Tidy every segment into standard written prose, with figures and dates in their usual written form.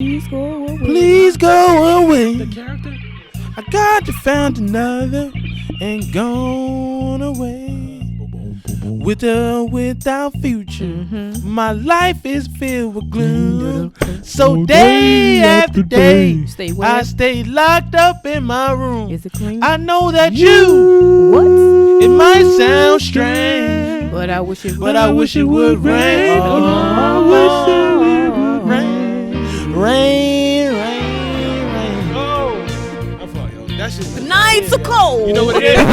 Please go away. Please go away. The character? I got to found another and gone away. With or without future, my life is filled with gloom. So day after day, Stay where? I stay locked up in my room. Is it clean? I know that you, What? it might sound strange, But I wish it would. but I wish it would rain. Oh, I wish it would rain. Rain, rain, rain. Oh! I thought, yo, that shit was Nights are cold. You know what it is?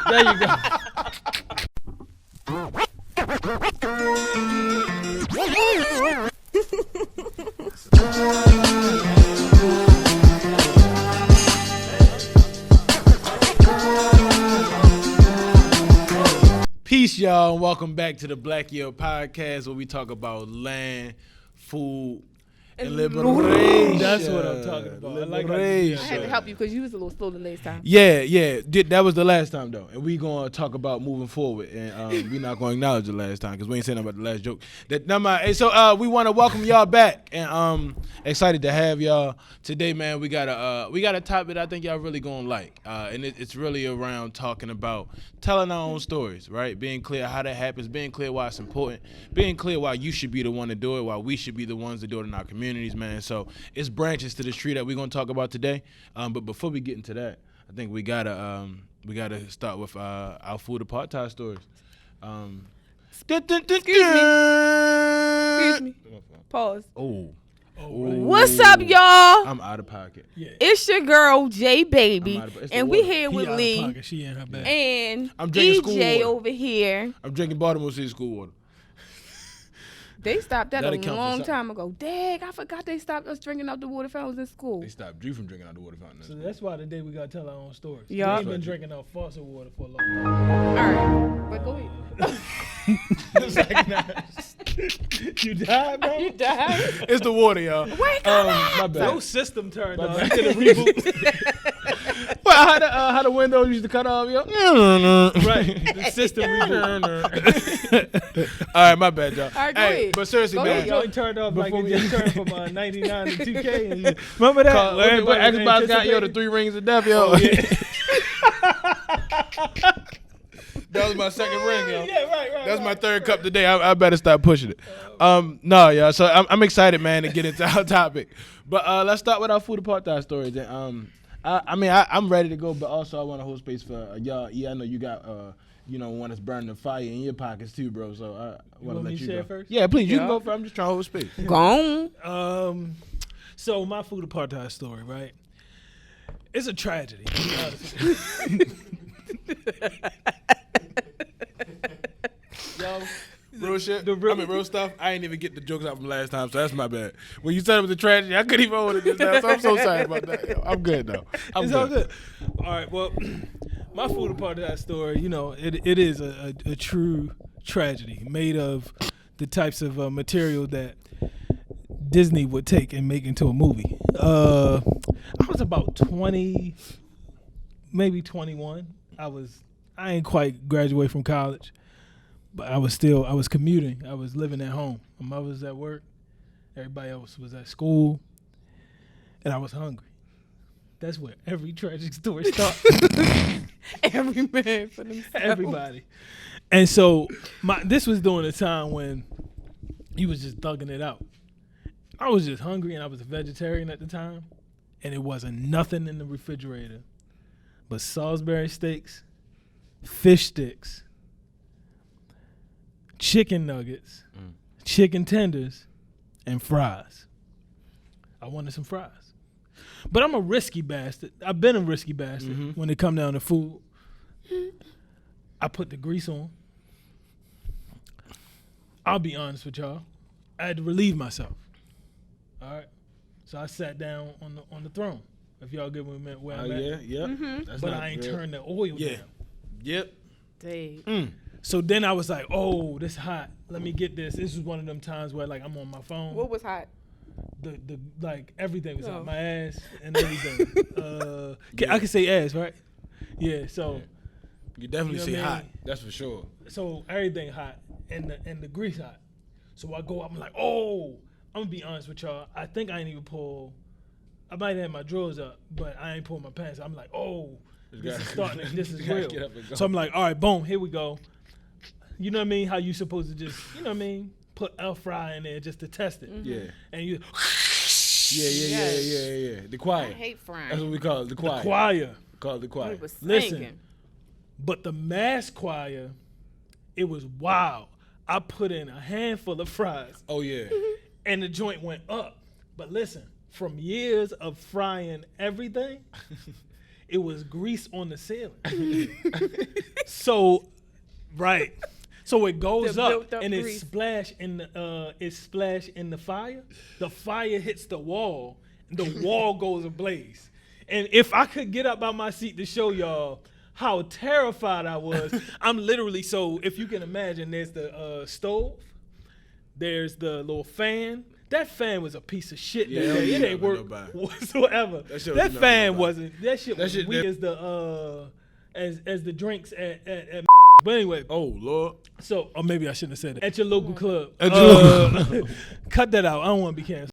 There you go. Peace, y'all, and welcome back to the Black Year Podcast, where we talk about land, food, and liberation. That's what I'm talking about. I like how you I did had to that. help you because you was a little slow the last time. Yeah. That was the last time though, and we gonna talk about moving forward, and we not gonna acknowledge the last time because we ain't saying nothing about the last joke. So we want to welcome y'all back, and excited to have y'all today, man. We got a topic that I think y'all really gonna like, and it's really around talking about telling our own stories, right? Being clear how that happens, being clear why it's important, being clear why you should be the one to do it, why we should be the ones to do it in our communities, man. So it's branches to this tree that we're gonna talk about today. But before we get into that, I think we gotta start with our Food Apartheid stories. Excuse me. Pause. Oh, What's up, y'all? I'm out of pocket. Yeah. It's your girl, J Baby, I'm out of- it's the and we water. here He with out of Lee pocket. She in her bag. and I'm drinking school EJ water. over here. I'm drinking Baltimore City school water. They stopped that That'll a count for long something. time ago. Dang, I forgot they stopped us drinking out the water fountains in school. They stopped Drew from drinking out the water fountain. So that's why today we gotta tell our own stories. Yeah. We ain't been drinking out faucet water for a long time. All right, but go ahead. You died, bro? You died. It's the water, y'all. Wake up! My bad. Your system turned on. You did a reboot. Well, how the windows used to cut off, yo. Right. The system reboot. All right, my bad, y'all. All right, go Hey, ahead. but seriously, Go man. ahead, Yo, it turned off like Before it we- just turned from 99 to 2K. And remember that? Call, Where but everybody was Xbox got yo the anticipating? 3 rings of death, yo. Oh, yeah. That was my second ring, yo. Yeah, right. That's my third cup today. I better stop pushing it. No, yeah. So I'm excited, man, to get into our topic. But let's start with our Food Apartheid stories. And I'm ready to go, but also I want to hold space for y'all. Yeah, I know you got one that's burning the fire in your pockets too, bro. So I want to want let me you to share go first? Yeah, please. You can Yeah. go first. I'm just trying to hold space. Gone. So my Food Apartheid story, right? It's a tragedy. to be honest with you. Yo, real shit. the real- real stuff. I ain't even get the jokes out from last time, so that's my bad. When you said it was a tragedy, I couldn't even hold it this time, so I'm so sorry about that. Yo, I'm good though. It's all good. All right. Well, my Food Apartheid story, it is a true tragedy made of the types of material that Disney would take and make into a movie. I was about 20, maybe 21. I ain't quite graduated from college, but I was commuting. I was living at home. My mother was at work. Everybody else was at school. And I was hungry. That's where every tragic story starts. Every man for themselves. Everybody. And so this was during a time when you was just thugging it out. I was just hungry, and I was a vegetarian at the time, and it wasn't nothing in the refrigerator but Salisbury steaks, fish sticks, chicken nuggets, chicken tenders, and fries. I wanted some fries. But I'm a risky bastard. I've been a risky bastard when it come down to food. I put the grease on. I'll be honest with y'all. I had to relieve myself. All right. So I sat down on the throne. If y'all get where I'm at. Yeah. That's But not I ain't good. turned the oil Yeah. down. Yep. Dang. So then I was like, oh, this hot. Let me get this. This was one of them times where like I'm on my phone. What was hot? The like everything was Oh. out my ass and everything. I can say ass, right? Yeah. So You definitely You know see what I hot. mean? That's for sure. so everything hot and the grease hot. So I go up, I'm like, oh, I'm gonna be honest with y'all. I think I ain't even pull. I might have my drawers up, but I ain't pull my pants. I'm like, oh, this is starting. This is real. So I'm like, all right, boom, here we go. You know what I mean? How you supposed to just, you know what I mean? Put air fry in there just to test it. Yeah. And you. Yeah. The choir. I hate frying. That's what we call it. The choir. The choir. Call it the choir. It was Listen. singing. But the mass choir, it was wild. I put in a handful of fries. Oh yeah. And the joint went up. But listen, from years of frying everything, it was grease on the ceiling. So, right. So it goes The up built-up and grease. it splash in the fire. The fire hits the wall. And the wall goes ablaze. And if I could get up out my seat to show y'all how terrified I was, I'm literally, so if you can imagine, there's the stove, there's the little fan. That fan was a piece of shit. Yeah, that day. It ain't work whatsoever. That fan wasn't. That shit was weak as the as the drinks at. But anyway. Oh Lord. So, or maybe I shouldn't have said it. At your local club. Cut that out. I don't want to be canceled.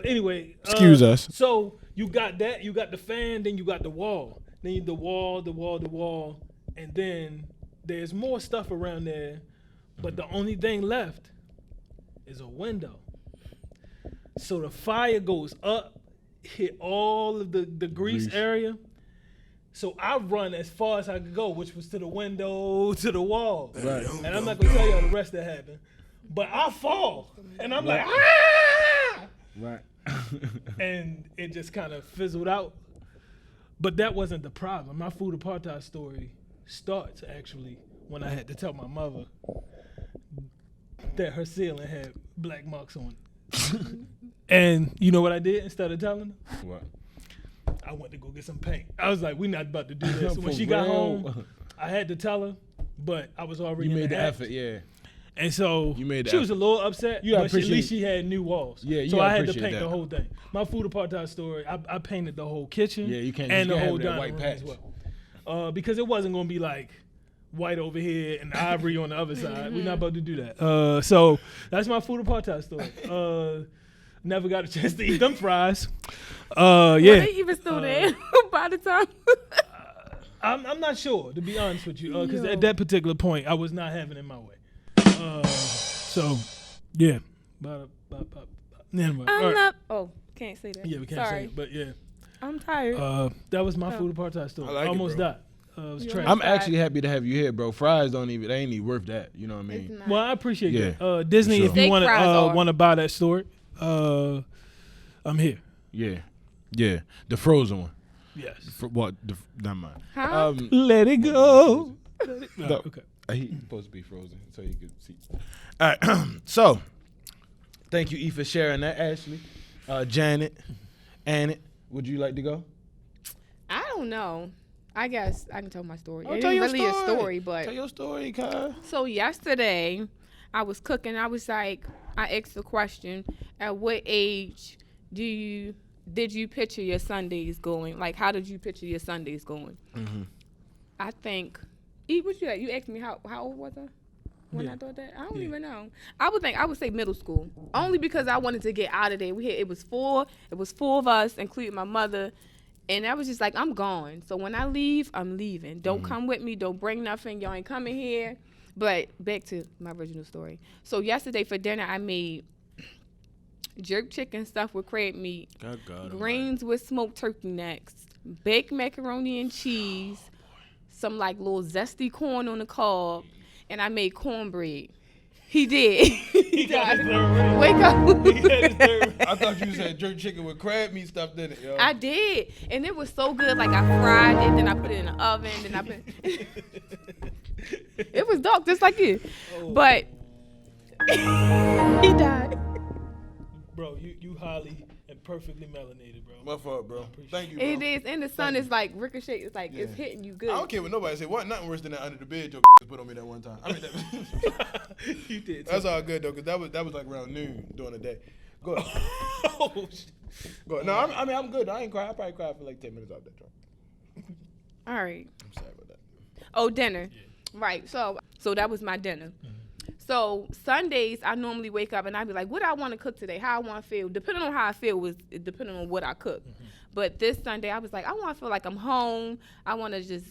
Anyway. Excuse us. So you got that. You got the fan. Then you got the wall. Then the wall, and then there's more stuff around there. But the only thing left is a window. So the fire goes up, hit all of the grease area. So I run as far as I could go, which was to the window, to the wall. Right. And I'm not gonna tell y'all the rest that happened. But I fall. And I'm like, ah! Right. And it just kind of fizzled out. But that wasn't the problem. My food apartheid story starts actually when I had to tell my mother that her ceiling had black marks on it. And you know what I did instead of telling her? What? I went to go get some paint. I was like, we're not about to do this. So when For she got real? home, I had to tell her, but I was already You in made the act. effort, yeah. And so You made the she was a effort. little upset, You gotta but at least appreciate- she had new walls. Yeah, you so gotta I had to appreciate paint that. the whole thing. My food apartheid story, I painted the whole kitchen Yeah, you can't and just the have whole that dining white room patch. as well. Because it wasn't going to be like white over here and ivory on the other side. We're not about to do that. So that's my food apartheid story. Never got a chance to eat them fries. Were Yeah. they even still there by the time? I'm not sure, to be honest with you, because Yo. at that particular point, I was not having it my way. So, yeah. Anyway, all I'm right. not. Oh, can't say that. Yeah, we can't Sorry. say it, but yeah. I'm tired. That was my food apartheid story. I like it, Almost bro. died. It was You trash. almost I'm Fried. actually happy to have you here, bro. Fries they ain't even worth that. You know what I It's mean? not. Well, I appreciate Yeah, that. Disney, for if sure. you want Steak fries are. to buy that story, I'm here. Yeah. The frozen one. Yes. What? Never mind. Huh? Let it go. No. Okay. He's supposed to be frozen, so you could see. All right. So, thank you, E, for sharing that. Ashley, Janet, Annette, would you like to go? I don't know. I guess I can tell my story. Oh, It tell ain't your really a story. story, but Tell your story, cuz. so yesterday I was cooking. I was like, I asked the question: at what age did you picture your Sundays going? Like, how did you picture your Sundays going? Mm-hmm. I think. What you at? You asked me how old was I when Yeah. I thought that? I don't Yeah. even know. I would say middle school, only because I wanted to get out of there. It was four of us, including my mother, and I was just like, I'm gone. So when I leave, I'm leaving. Don't come with me. Don't bring nothing. Y'all ain't coming here. But back to my original story. So yesterday for dinner, I made jerk chicken stuffed with crab meat, greens with smoked turkey necks, baked macaroni and cheese, some like little zesty corn on the cob, and I made cornbread. He did. He got his third ring. Wake up. He got his third ring. I thought you said jerk chicken with crab meat stuffed in it, yo. I did, and it was so good. Like I fried it, then I put it in the oven, then I put. It was dark, just like you, but he died. Bro, you highly and perfectly melanated, bro. My fault, bro. Thank you, bro. It is, and the sun is like ricochet. It's like it's Yeah. hitting you good. I don't care what nobody say. Wasn't nothing worse than that under the bed joke put on me that one time. I mean, that, You did. that's all good though, cause that was like around noon during the day. Go ahead. Oh, shit. Go ahead. No, I'm good. I ain't cry. I probably cried for like 10 minutes off that joke. All right. I'm sorry about that. Oh, dinner. Right. So that was my dinner. So Sundays, I normally wake up and I be like, what I want to cook today, how I want to feel. Depending on how I feel was depending on what I cook. But this Sunday, I was like, I want to feel like I'm home. I want to just,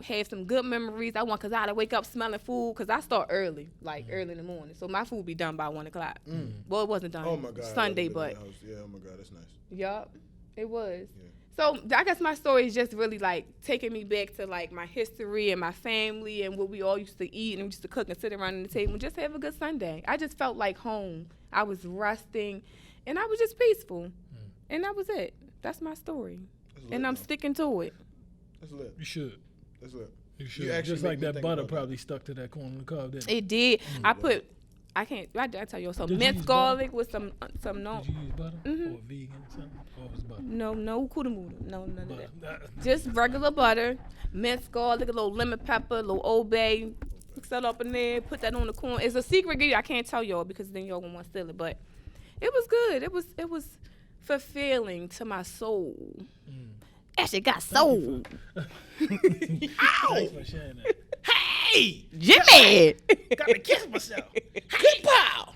have some good memories. Because I had to wake up smelling food because I start early, early in the morning. So my food be done by 1 o'clock. Well, it wasn't done Oh my God. Sunday, but. Yeah, oh my God, that's nice. Yup, it was. Yeah. So I guess my story is just really taking me back to my history and my family and what we all used to eat and we used to cook and sit around the table and just have a good Sunday. I just felt like home. I was resting and I was just peaceful. And that was it. That's my story. And I'm sticking to it. That's lit. You should. That's lit. You should. Just like that butter probably stuck to that corn on the cob, didn't it? It did. I tell you some minced garlic with some no. Did you use butter or vegan or something? Or was it butter? No kudamuda. No, none Butter. of that. Just regular butter, minced garlic, a little lemon pepper, a little Old Bay. Mix that up in there, put that on the corn. It's a secret ingredient. I can't tell y'all because then y'all gonna want to steal it. But it was good. It was fulfilling to my soul. Actually got soul. Ow! Thanks for sharing that. Hey, Jimmy! Gotta kiss myself. Good pal.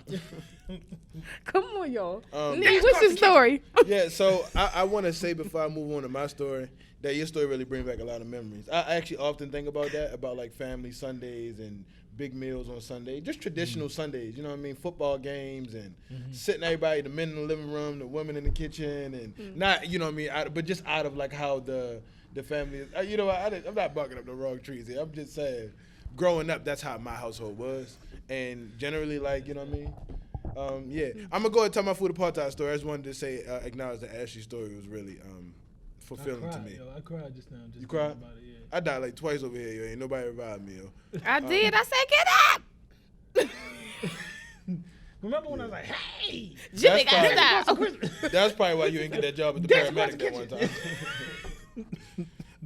Come on, y'all. Nigga, what's your story? Yeah, so I want to say before I move on to my story that your story really brings back a lot of memories. I actually often think about that, about family Sundays and big meals on Sunday, just traditional Sundays, you know what I mean? Football games and sitting everybody, the men in the living room, the women in the kitchen, and not, you know what I mean, but just out of how the family is. I'm not barking up the wrong trees here. I'm just saying, growing up, that's how my household was. And generally, you know what I mean? Yeah. I'm going to go and tell my Food Apartheid story. I just wanted to say, acknowledge that Ashley's story was really fulfilling to me. Yo, I cried just now. You cried? About it, yeah. I died twice over here, yo. Ain't nobody revived me, yo. I did. I said, get up. Remember when I was like, hey! Jimmy got style. That's probably why you didn't get that job at the paramedic that one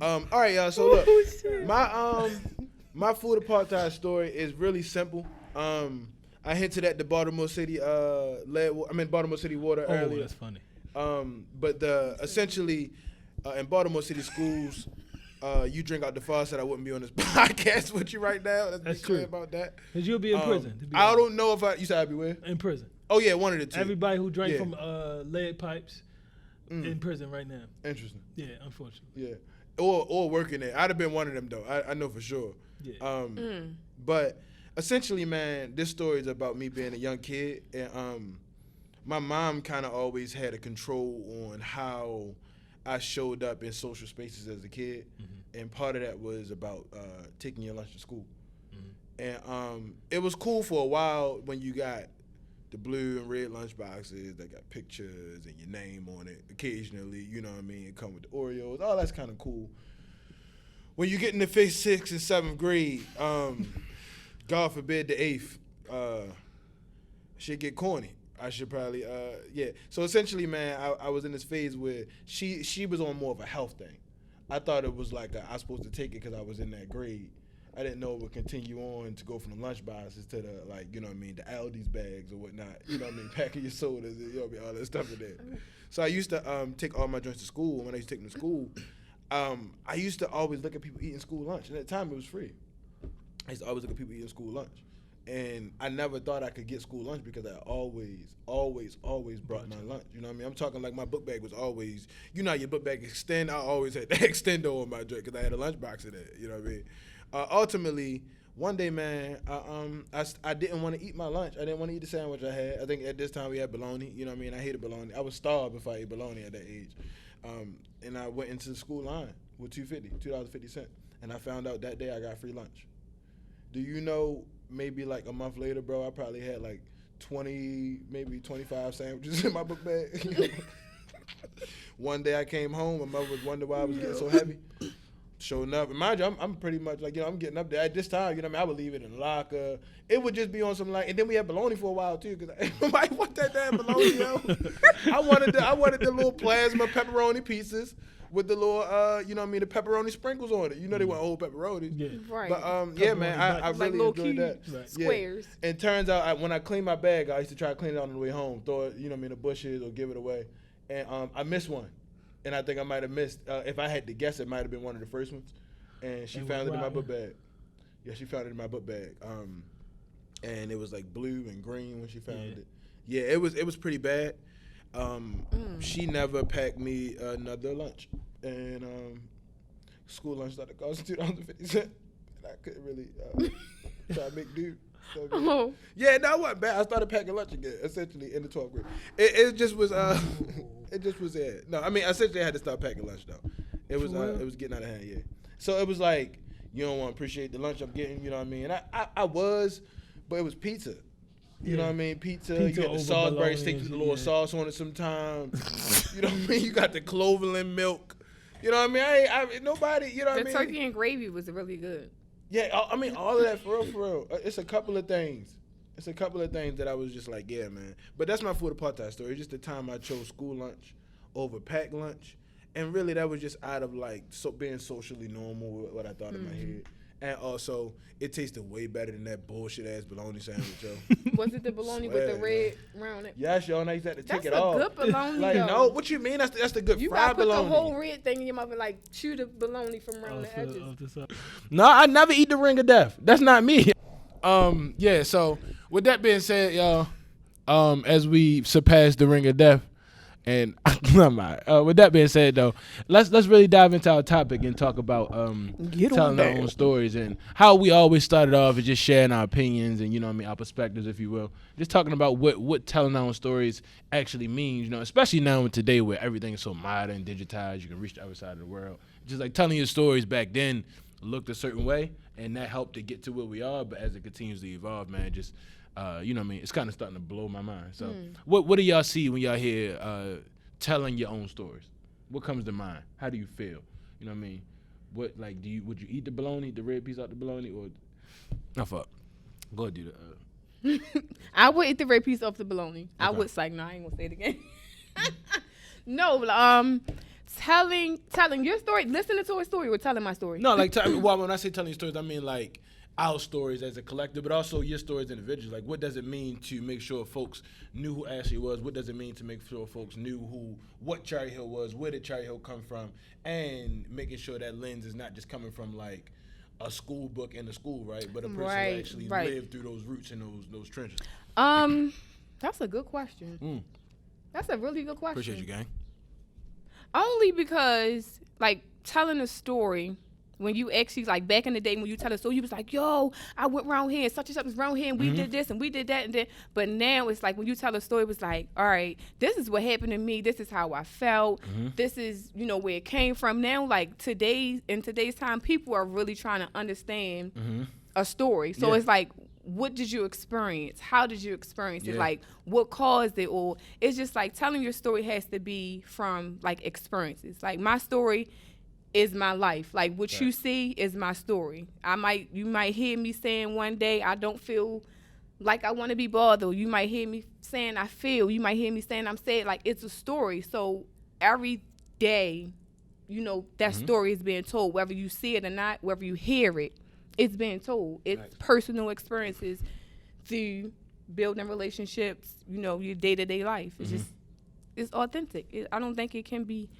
time. All right, y'all. So look, my Food Apartheid story is really simple. I hinted at the Baltimore City Baltimore City water earlier. Oh, that's funny. But essentially in Baltimore City schools, you drink out the faucet. I wouldn't be on this podcast with you right now. Let's be clear about that. Because you'll be in prison. I don't know if you said I'd be where? In prison. Oh yeah, one of the two. Everybody who drank from lead pipes in prison right now. Interesting. Yeah, unfortunately. Yeah, or working there. I'd have been one of them though. I know for sure. Yeah. But essentially, man, this story is about me being a young kid, and my mom kind of always had a control on how I showed up in social spaces as a kid, and part of that was about taking your lunch to school. And it was cool for a while when you got the blue and red lunch boxes that got pictures and your name on it. Occasionally, you know what I mean, it come with the Oreos. All that's kind of cool. When you get in the 5th, 6th, and 7th grade, God forbid the 8th, shit get corny. I should probably, So essentially, man, I was in this phase where she was on more of a health thing. I thought it was like I was supposed to take it because I was in that grade. I didn't know it would continue on to go from the lunch boxes to the, you know what I mean, the Aldi's bags or whatnot. You know what I mean, packing your sodas, you know what I mean, all that stuff in there. So I used to take all my drinks to school. When I used to take them to school, I used to always look at people eating school lunch. And at the time, it was free. I used to always look at people eating school lunch. And I never thought I could get school lunch because I always brought my lunch. You know what I mean? I'm talking like my book bag was always, you know how your book bag extend? I always had the extender on my drink because I had a lunch box in it. You know what I mean? Ultimately, one day, man, I didn't want to eat my lunch. I didn't want to eat the sandwich I had. I think at this time we had bologna. You know what I mean? I hated bologna. I was starved if I ate bologna at that age. And I went into the school line with $2.50, and I found out that day I got free lunch. Do you know, maybe like a month later, bro, I probably had like 20, maybe 25 sandwiches in my book bag. One day I came home, my mother was wondering why I was getting so heavy. Sure enough, and mind you, I'm pretty much like, I'm getting up there. At this time, you know what I mean, I would leave it in the locker. It would just be on some and then we had bologna for a while too, because everybody want that damn bologna, yo. I wanted the little plasma pepperoni pieces with the little, you know what I mean, the pepperoni sprinkles on it. You know they want old pepperonis. Yeah. Right. But yeah, man, I really enjoyed that. Right. Squares. Yeah. And turns out when I cleaned my bag, I used to try to clean it on the way home, throw it, you know what I mean, the bushes or give it away. And I missed one. And I think I might have missed, if I had to guess, it might have been one of the first ones. And she found it in my book bag. Yeah, she found it in my book bag. and it was like blue and green when she found it. Yeah, it was pretty bad. She never packed me another lunch, and school lunch started costing $2.50, and I couldn't really try to make do. So, Oh. yeah, no, it wasn't bad. I started packing lunch again, essentially in the 12th grade. It just was it just was no. I mean, essentially I had to start packing lunch though. It was getting out of hand. Yeah. So it was like you don't want to appreciate the lunch I'm getting. You know what I mean? And I was, but it was pizza. You know what I mean? Pizza you get the Salisbury steak with a little sauce on it sometimes. You know what I mean? You got the Cloverland milk. You know what I mean? I nobody, you know what I The mean? turkey and gravy was really good. Yeah, I mean, all of that for real. It's a couple of things. That I was just like, yeah, man. But that's my food apartheid story. It's just the time I chose school lunch over packed lunch. And really, that was just out of, like, being socially normal with what I thought in my head. And also, it tasted way better than that bullshit-ass bologna sandwich, yo. Was it the bologna with the red round it? Yes, yo, now you had to take it That's a off. good bologna, Like, though. no, what you mean? That's the good You fried gotta put bologna. the whole red thing in your mouth and like chew the bologna from around the edges. No, I never eat the ring of death. That's not me. Yeah. So with that being said, y'all, as we surpass the ring of death, and with that being said, though, let's really dive into our topic and talk about telling our own stories and how we always started off is just sharing our opinions and our perspectives, if you will. Just talking about what telling our own stories actually means, especially now and today where everything is so modern, digitized, you can reach the other side of the world. Just like telling your stories back then looked a certain way, and that helped to get to where we are. But as it continues to evolve, man, just it's kind of starting to blow my mind. So what do y'all see when y'all hear telling your own stories? What comes to mind? How do you feel? You know what I mean? What, like, would you eat the bologna, the red piece out the bologna, or no, fuck, go ahead, do that. I would eat the red piece off the bologna. I Okay. would say no. I ain't gonna say it again. No, telling your story, listening to a story, or telling my story. No, like, when I say telling stories, I mean like our stories as a collective, but also your stories individually. Like, what does it mean to make sure folks knew who Ashley was? What does it mean to make sure folks knew what Cherry Hill was? Where did Cherry Hill come from? And making sure that lens is not just coming from like a school book in the school, right? But a person who actually lived through those roots and those trenches. That's a good question. That's a really good question. Appreciate you, gang. Only because, like, telling a story, when you actually, like, back in the day when you tell a story, you was like, yo, I went around here and such was around here and we did this and we did that and then. But now it's like when you tell a story, it was like, all right, this is what happened to me. This is how I felt. This is, where it came from. Now, like, in today's time, people are really trying to understand a story. So it's like, what did you experience? How did you experience it? Like, what caused it? Or it's just like telling your story has to be from, like, experiences. Like, my story is my life. Like, what you see is my story. You might hear me saying one day, I don't feel like I want to be bothered. You might hear me saying I feel. You might hear me saying I'm sad. Like, it's a story. So every day, that story is being told, whether you see it or not, whether you hear it. It's being told. It's personal experiences through building relationships, your day-to-day life. It's just, it's authentic. I don't think it can be,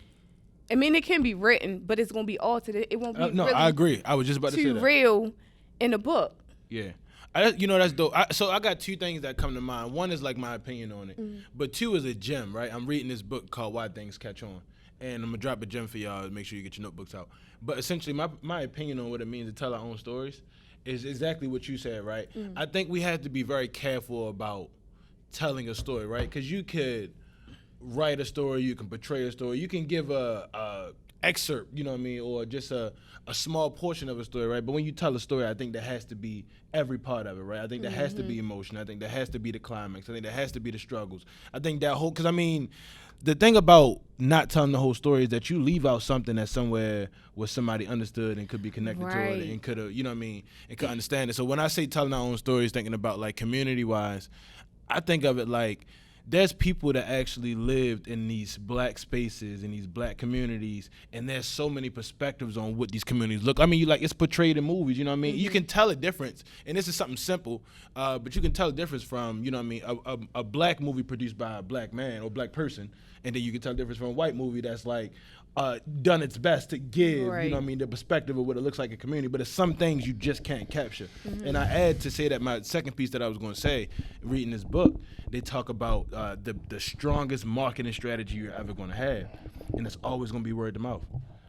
it can be written, but it's going to be altered. It won't be No, really I agree. I was just about to say too that. real in a book. Yeah. That's dope. So I got two things that come to mind. One is like my opinion on it, but two is a gem, right? I'm reading this book called Why Things Catch On, and I'm going to drop a gem for y'all. Make sure you get your notebooks out. But essentially, my opinion on what it means to tell our own stories is exactly what you said, right? I think we have to be very careful about telling a story, right? Because you could write a story, you can portray a story, you can give a excerpt, or just a small portion of a story, right? But when you tell a story, I think there has to be every part of it, right? I think there has to be emotion. I think there has to be the climax. I think there has to be the struggles. I think that whole, because the thing about not telling the whole story is that you leave out something that's somewhere where somebody understood and could be connected to it and could have, and could understand it. So when I say telling our own stories, thinking about like community-wise, I think of it like there's people that actually lived in these black spaces, in these black communities, and there's so many perspectives on what these communities look. It's portrayed in movies, you know what I mean? You can tell a difference, and this is something simple, but you can tell a difference from, a black movie produced by a black man or black person, and then you can tell the difference from a white movie that's like done its best to give, you know Right. what I mean, the perspective of what it looks like in community. But there's some things you just can't capture. And I add to say that my second piece that I was going to say, reading this book, they talk about the strongest marketing strategy you're ever going to have, and it's always going to be word of mouth.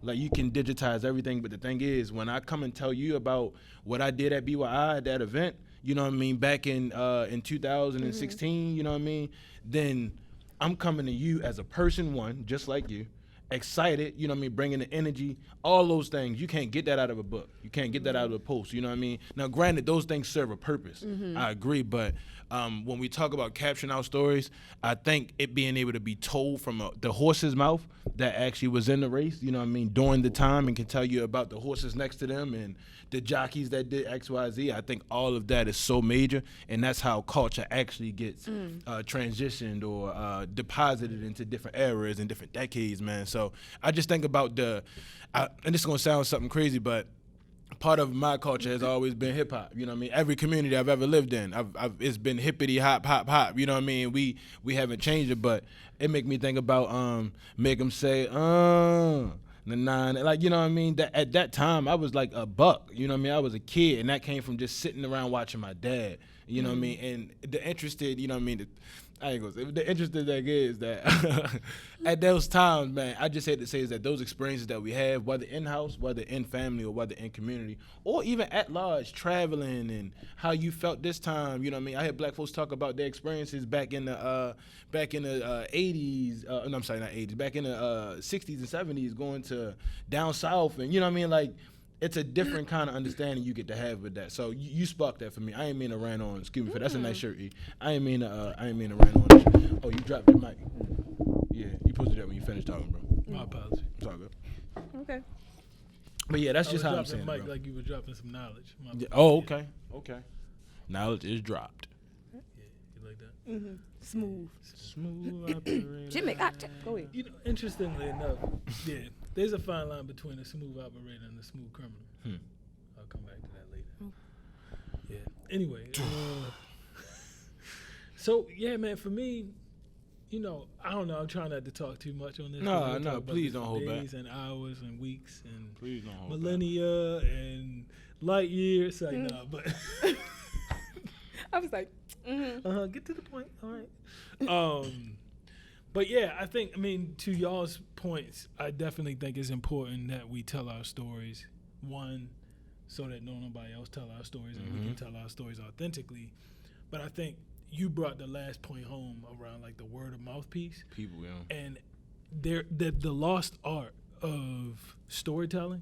Like, you can digitize everything, but the thing is, when I come and tell you about what I did at BYI at that event, you know what I mean, back in 2016, you know what I mean, then I'm coming to you as a person, one, just like you, excited, you know what I mean, bringing the energy, all those things. You can't get that out of a book. You can't get that out of a post, you know what I mean? Now, granted, those things serve a purpose. I agree, but when we talk about capturing our stories, I think it being able to be told from the horse's mouth that actually was in the race, you know what I mean, during the time, and can tell you about the horses next to them and the jockeys that did X, Y, Z. I think all of that is so major, and that's how culture actually gets transitioned or deposited into different eras and different decades, man. So I just think about and this is gonna sound something crazy, but part of my culture has always been hip hop. You know what I mean? Every community I've ever lived in, it's been hippity hop hop hop. You know what I mean? We haven't changed it, but it make me think about make them say the nine, like, you know what I mean? That at that time I was like a buck. You know what I mean? I was a kid, and that came from just sitting around watching my dad. You know what I mean? And the interested, you know what I mean? I ain't gonna say, the interesting thing is that at those times, man, I just had to say is that those experiences that we have, whether in-house, whether in family, or whether in community, or even at large, traveling and how you felt this time, you know what I mean? I heard black folks talk about their experiences back in the 80s, no, I'm sorry, not 80s, back in the 60s and 70s, going to down south, and you know what I mean? Like, it's a different kind of understanding you get to have with that. So you sparked that for me. I ain't mean to rant on. Excuse me for that's a nice shirt, E. I ain't mean to rant on this. Oh, you dropped your mic. Yeah, you posted that when you finished talking, bro. My apologies. It's all good. Okay. But yeah, that's I just was how I'm dropping saying, the mic bro. like you were dropping some knowledge. My Yeah. apologies. Oh, okay. Knowledge is dropped. Yeah, you like that? Smooth. Smooth operator. Jimmy, go ahead. You know, interestingly enough, yeah, there's a fine line between a smooth operator and a smooth criminal. I'll come back to that later. Yeah. Anyway, so yeah, man, for me, you know, I don't know. I'm trying not to talk too much on this. No, We'll talk about please this don't for hold back. days and hours and weeks and Please don't hold back. millennia and light years. Like, nah, but I was like, get to the point. All right. But yeah, I mean, to y'all's points, I definitely think it's important that we tell our stories. One, so that nobody else tell our stories and we can tell our stories authentically. But I think you brought the last point home around like the word of mouth piece. People, yeah. And the lost art of storytelling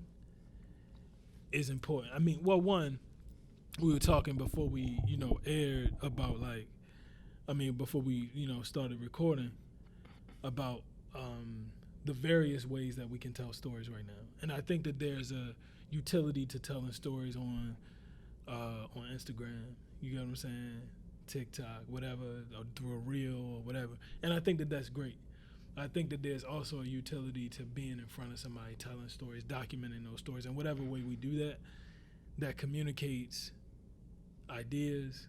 is important. I mean, well, one, we were talking before we, aired about before we, started recording about the various ways that we can tell stories right now. And I think that there's a utility to telling stories on Instagram, you get what I'm saying, TikTok, whatever, or through a reel or whatever. And I think that that's great. I think that there's also a utility to being in front of somebody, telling stories, documenting those stories, and whatever way we do that communicates ideas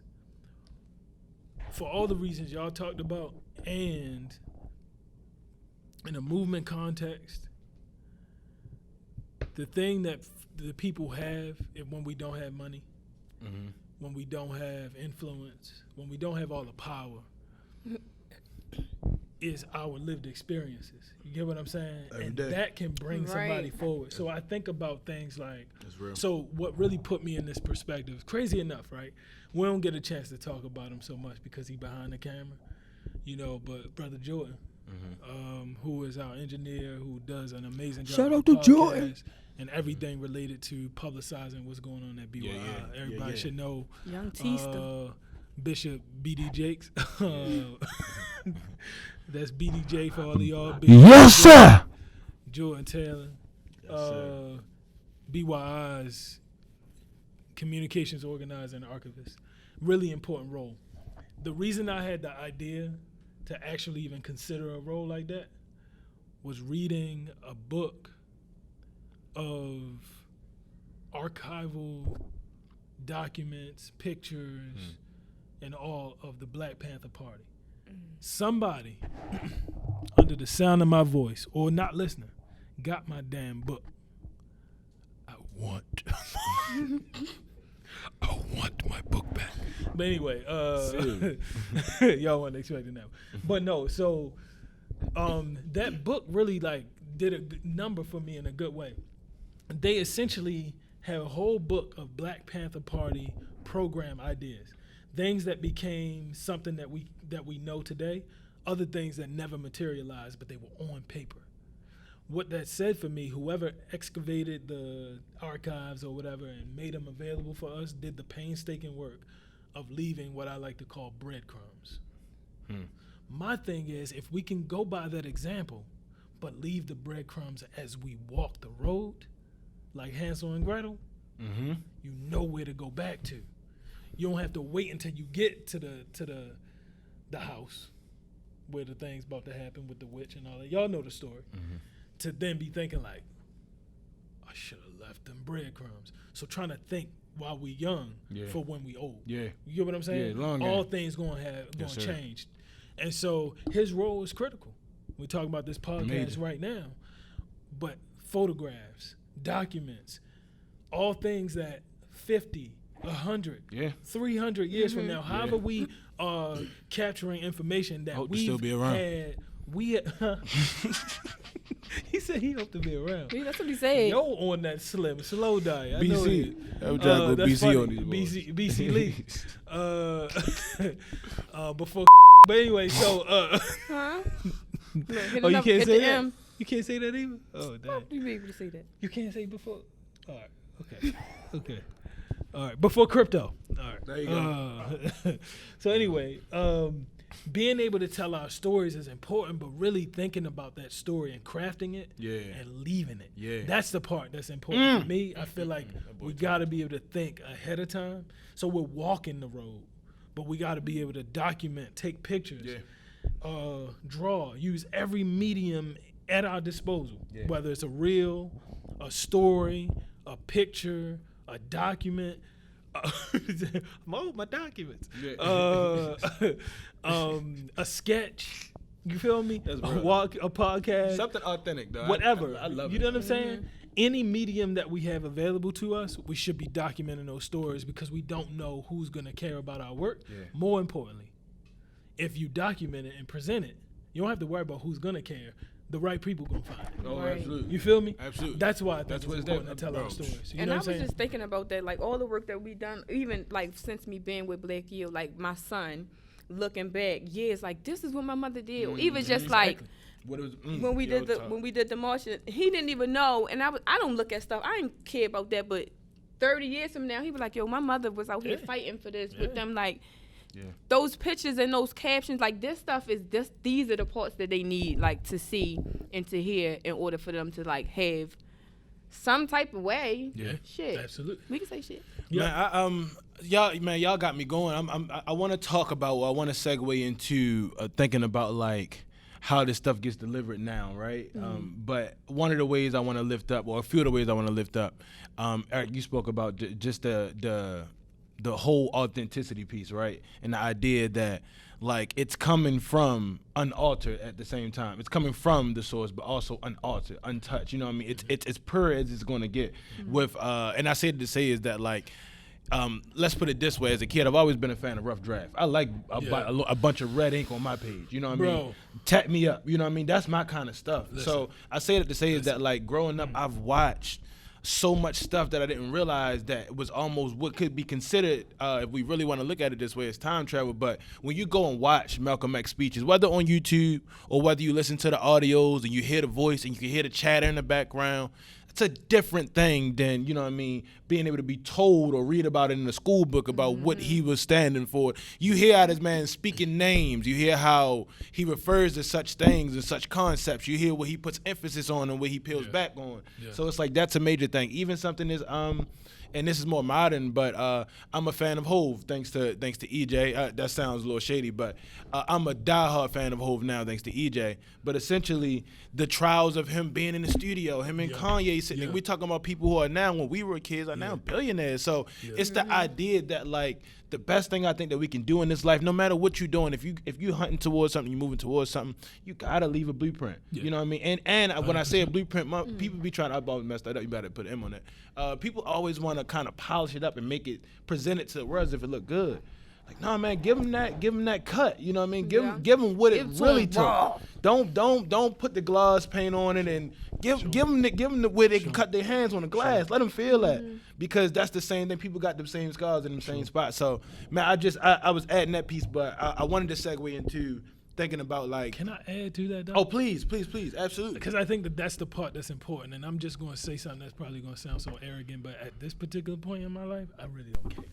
for all the reasons y'all talked about, and in a movement context, the thing that the people have when we don't have money, when we don't have influence, when we don't have all the power, is our lived experiences. You get what I'm saying? And that can bring somebody forward. So I think about things like, so what really put me in this perspective, crazy enough, right? We don't get a chance to talk about him so much because he's behind the camera, but Brother Jordan, who is our engineer, who does an amazing job. Shout out to Jordan. And everything related to publicizing what's going on at BYI. Everybody should know Young Teaster. Bishop B.D. Jakes. That's BDJ for all of y'all. Yes, sir. Jordan Taylor. Yes, sir. BYI's communications organizer and archivist. Really important role. The reason I had the idea to actually even consider a role like that was reading a book of archival documents, pictures, and all of the Black Panther Party. Somebody, under the sound of my voice or not listening got my damn book, I want my book back. But anyway, y'all weren't expecting that. But no, so that book really like did a good number for me in a good way. They essentially have a whole book of Black Panther Party program ideas, things that became something that we know today, other things that never materialized, but they were on paper. What that said for me, whoever excavated the archives or whatever and made them available for us did the painstaking work of leaving what I like to call breadcrumbs. My thing is, if we can go by that example, but leave the breadcrumbs as we walk the road, like Hansel and Gretel, you know where to go back to. You don't have to wait until you get to the house where the thing's about to happen with the witch and all that. Y'all know the story. To then be thinking like, I should have left them breadcrumbs. So trying to think while we young for when we old. Yeah. You get what I'm saying? Yeah, long all game. things gonna change. And so his role is critical. We're talking about this podcast right now. But photographs, documents, all things that 50, 100, 300 years from now, however we are capturing information that we still be around. had, he said he hoped to be around. That's what he said. Yo, on that slow diet. I know BC. I was trying to go that's BC funny. on these boys. BC Lee. Before, but anyway, so. Huh? Oh, you can't say that? You can't say that either? Oh, damn. You be able to say that. You can't say before? All right. Okay. All right. Before crypto. All right. There you go. So anyway, being able to tell our stories is important, but really thinking about that story and crafting it and leaving it. Yeah. That's the part that's important for me. I feel like we got to be able to think ahead of time. So we're walking the road, but we got to be able to document, take pictures, draw, use every medium at our disposal, whether it's a reel, a story, a picture, a document. My documents. A sketch. You feel me? A podcast. Something authentic, though. Whatever. I love it. You know what I'm saying? Any medium that we have available to us, we should be documenting those stories because we don't know who's going to care about our work. More importantly, if you document it and present it, you don't have to worry about who's going to care. The right people gonna find it. Oh, absolutely. You feel me? Absolutely. That's why I think That's it's important to tell our stories. You and know I what was I'm just thinking about that, like all the work that we done, even like since me being with Black Yield, like my son, looking back, years, like this is what my mother did. Or even just like what it was, when we did the march, he didn't even know. And I don't look at stuff. I didn't care about that. But 30 years from now, he was like, yo, my mother was out here fighting for this with them, like. Those pictures and those captions, like this stuff is this. These are the parts that they need, like to see and to hear, in order for them to like have some type of way. Shit. Absolutely. We can say shit. Man, y'all got me going. I want to talk about. I want to segue into thinking about like how this stuff gets delivered now, right? But one of the ways I want to lift up, or a few of the ways I want to lift up, Eric, you spoke about just the whole authenticity piece, right? And the idea that like it's coming from unaltered at the same time. It's coming from the source, but also unaltered, untouched. You know what I mean? It's pure as it's going to get. With and I say to say is that like, let's put it this way: as a kid, I've always been a fan of rough draft. I like a bunch of red ink on my page. You know what I mean? Tap me up. You know what I mean? That's my kind of stuff. So I say that to say is that like growing up, I've watched so much stuff that I didn't realize that was almost what could be considered, if we really want to look at it this way, as time travel. But when you go and watch Malcolm X speeches, whether on YouTube or whether you listen to the audios and you hear the voice and you can hear the chatter in the background, it's a different thing than, you know what I mean, being able to be told or read about it in a school book about what he was standing for. You hear how this man speaking names. You hear how he refers to such things and such concepts. You hear what he puts emphasis on and what he peels back on. So it's like that's a major thing. Even something is and this is more modern, but I'm a fan of Hove, thanks to EJ. That sounds a little shady, but I'm a diehard fan of Hove now, thanks to EJ. But essentially, the trials of him being in the studio, him and Kanye sitting there. We're talking about people who are now, when we were kids, are now billionaires. So it's the idea that, like, the best thing I think that we can do in this life, no matter what you're doing, if you hunting towards something, you're moving towards something, you gotta leave a blueprint. Yeah. You know what I mean? And when I say a blueprint, people be trying. I've always messed that up. You better put an M on that. People always want to kind of polish it up and present it to the world as if it look good. Like, nah, man, give them that cut. You know what I mean? Give them what it really took. Don't put the gloss paint on it, and give them the way they can cut their hands on the glass. Let them feel that, because that's the same thing. People got the same scars in the same spot. So, man, I was adding that piece, but I wanted to segue into thinking about, like. Can I add to that, though? Oh, please, absolutely. Because I think that's the part that's important, and I'm just going to say something that's probably going to sound so arrogant, but at this particular point in my life, I really don't care.